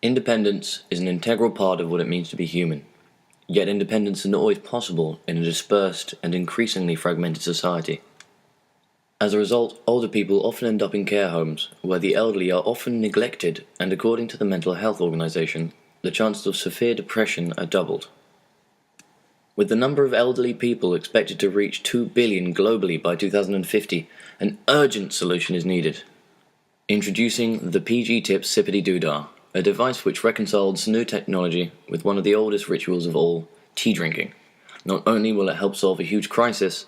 Independence is an integral part of what it means to be human, yet independence is not always possible in a dispersed and increasingly fragmented society. As a result, older people often end up in care homes, where the elderly are often neglected, and according to the Mental Health Organization, the chances of severe depression are doubled. With the number of elderly people expected to reach 2 billion globally by 2050, an urgent solution is needed. Introducing the PG Tips Sippity Doodah, a device which reconciles new technology with one of the oldest rituals of all, tea drinking. Not only will it help solve a huge crisis,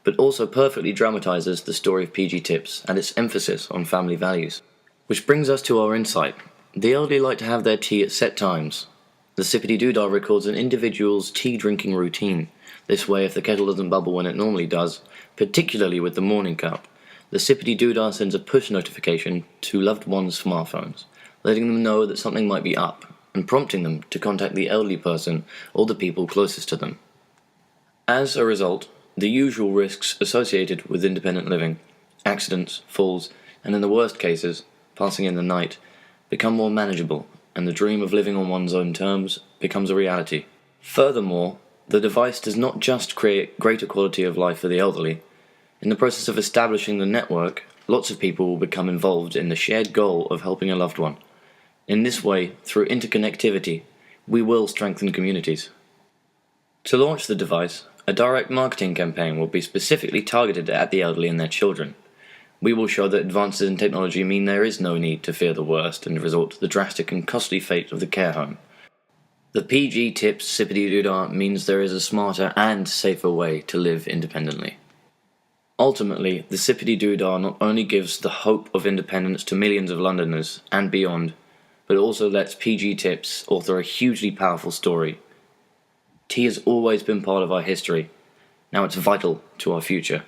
but also perfectly dramatizes the story of PG Tips and its emphasis on family values. Which brings us to our insight. The elderly like to have their tea at set times. The Sippity Doodah records an individual's tea drinking routine. This way, if the kettle doesn't bubble when it normally does, particularly with the morning cup, the Sippity Doodah sends a push notification to loved ones' smartphones, letting them know that something might be up, and prompting them to contact the elderly person or the people closest to them. As a result, the usual risks associated with independent living, accidents, falls, and in the worst cases, passing in the night, become more manageable, and the dream of living on one's own terms becomes a reality. Furthermore, the device does not just create greater quality of life for the elderly. In the process of establishing the network, lots of people will become involved in the shared goal of helping a loved one. In this way, through interconnectivity, we will strengthen communities. To launch the device, a direct marketing campaign will be specifically targeted at the elderly and their children. We will show that advances in technology mean there is no need to fear the worst and resort to the drastic and costly fate of the care home. The PG Tips Sippity Doodah means there is a smarter and safer way to live independently. Ultimately, the Sippity Doodah not only gives the hope of independence to millions of Londoners and beyond, but also lets PG Tips author a hugely powerful story. Tea has always been part of our history. Now it's vital to our future.